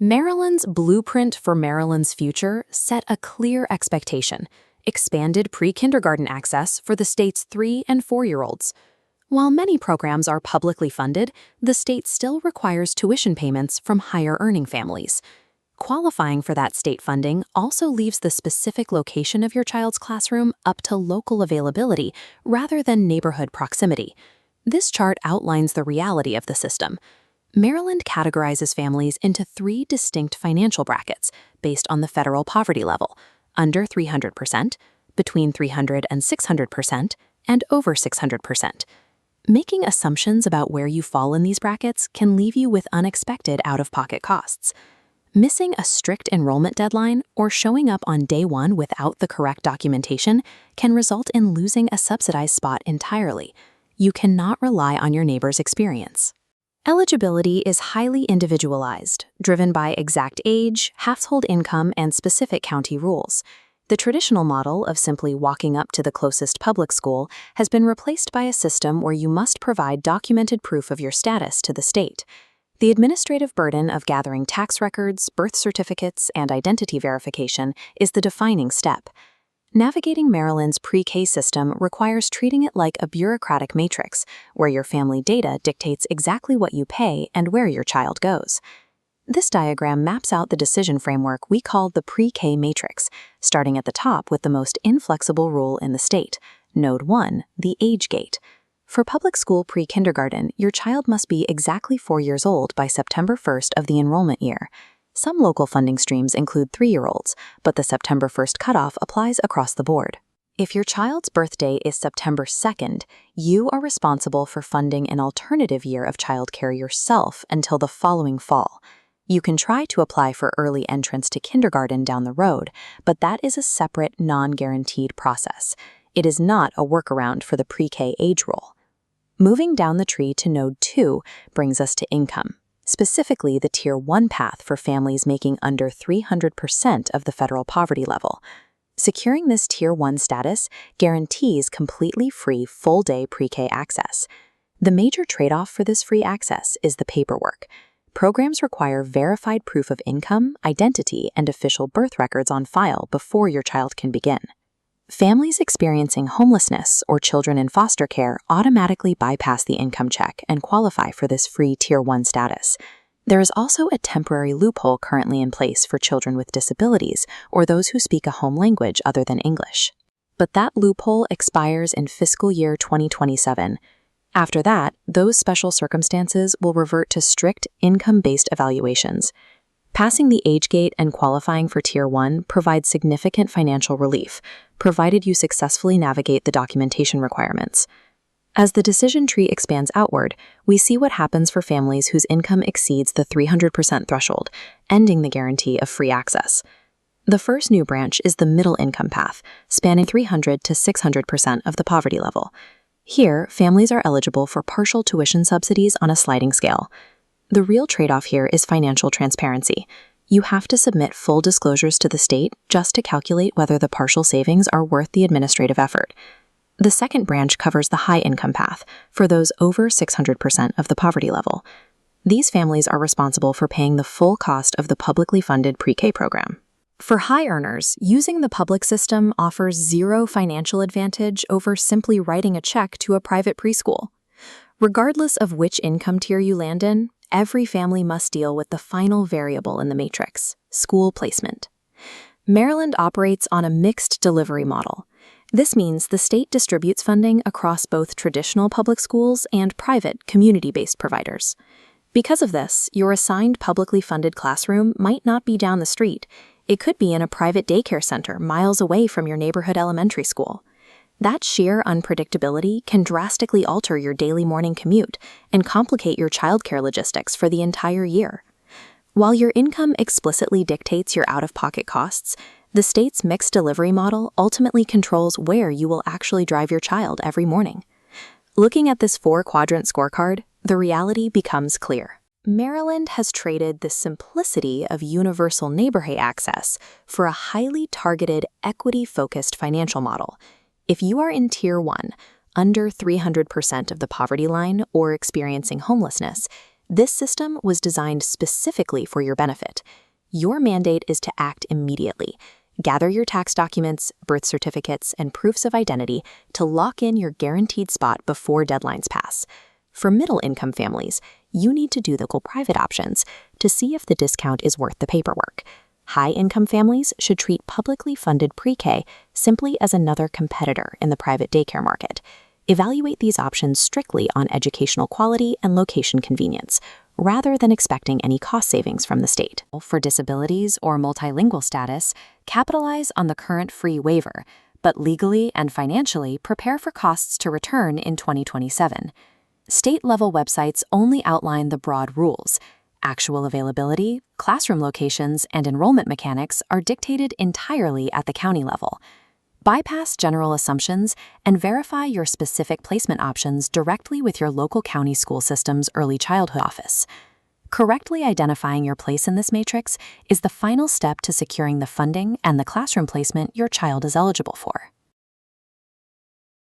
Maryland's Blueprint for Maryland's Future set a clear expectation: expanded pre-kindergarten access for the state's 3- and 4-year-olds. While many programs are publicly funded, the state still requires tuition payments from higher-earning families. Qualifying for that state funding also leaves the specific location of your child's classroom up to local availability rather than neighborhood proximity. This chart outlines the reality of the system. Maryland categorizes families into 3 distinct financial brackets based on the federal poverty level: under 300%, between 300 and 600%, and over 600%. Making assumptions about where you fall in these brackets can leave you with unexpected out-of-pocket costs. Missing a strict enrollment deadline or showing up on day 1 without the correct documentation can result in losing a subsidized spot entirely. You cannot rely on your neighbor's experience. Eligibility is highly individualized, driven by exact age, household income, and specific county rules. The traditional model of simply walking up to the closest public school has been replaced by a system where you must provide documented proof of your status to the state. The administrative burden of gathering tax records, birth certificates, and identity verification is the defining step. Navigating Maryland's pre-K system requires treating it like a bureaucratic matrix, where your family data dictates exactly what you pay and where your child goes. This diagram maps out the decision framework we call the pre-K matrix, starting at the top with the most inflexible rule in the state, Node 1, the age gate. For public school pre-kindergarten, your child must be exactly 4 years old by September 1st of the enrollment year. Some local funding streams include 3-year-olds, but the September 1st cutoff applies across the board. If your child's birthday is September 2nd, you are responsible for funding an alternative year of childcare yourself until the following fall. You can try to apply for early entrance to kindergarten down the road, but that is a separate, non-guaranteed process. It is not a workaround for the pre-K age rule. Moving down the tree to Node 2 brings us to income, specifically the Tier 1 path for families making under 300% of the federal poverty level. Securing this Tier 1 status guarantees completely free full-day pre-K access. The major trade-off for this free access is the paperwork. Programs require verified proof of income, identity, and official birth records on file before your child can begin. Families experiencing homelessness or children in foster care automatically bypass the income check and qualify for this free Tier 1 status. There is also a temporary loophole currently in place for children with disabilities or those who speak a home language other than English. But that loophole expires in fiscal year 2027. After that, those special circumstances will revert to strict income-based evaluations. Passing the age gate and qualifying for Tier 1 provides significant financial relief, provided you successfully navigate the documentation requirements. As the decision tree expands outward, we see what happens for families whose income exceeds the 300% threshold, ending the guarantee of free access. The first new branch is the middle income path, spanning 300 to 600% of the poverty level. Here, families are eligible for partial tuition subsidies on a sliding scale. The real trade-off here is financial transparency. You have to submit full disclosures to the state just to calculate whether the partial savings are worth the administrative effort. The second branch covers the high income path for those over 600% of the poverty level. These families are responsible for paying the full cost of the publicly funded pre-K program. For high earners, using the public system offers zero financial advantage over simply writing a check to a private preschool. Regardless of which income tier you land in, every family must deal with the final variable in the matrix: school placement. Maryland operates on a mixed delivery model. This means the state distributes funding across both traditional public schools and private, community-based providers. Because of this, your assigned publicly funded classroom might not be down the street. It could be in a private daycare center miles away from your neighborhood elementary school. That sheer unpredictability can drastically alter your daily morning commute and complicate your childcare logistics for the entire year. While your income explicitly dictates your out-of-pocket costs, the state's mixed delivery model ultimately controls where you will actually drive your child every morning. Looking at this 4-quadrant scorecard, the reality becomes clear. Maryland has traded the simplicity of universal neighborhood access for a highly targeted, equity-focused financial model. If you are in Tier 1, under 300% of the poverty line, or experiencing homelessness, This system was designed specifically for your benefit. Your mandate is to act immediately. Gather your tax documents, birth certificates, and proofs of identity to lock in your guaranteed spot before deadlines pass. For middle-income families, you need to do the local private options to see if the discount is worth the paperwork. High-income families should treat publicly funded pre-K simply as another competitor in the private daycare market. Evaluate these options strictly on educational quality and location convenience, rather than expecting any cost savings from the state. For disabilities or multilingual status, capitalize on the current free waiver, but legally and financially prepare for costs to return in 2027. State-level websites only outline the broad rules. Actual availability, classroom locations, and enrollment mechanics are dictated entirely at the county level. Bypass general assumptions and verify your specific placement options directly with your local county school system's early childhood office. Correctly identifying your place in this matrix is the final step to securing the funding and the classroom placement your child is eligible for.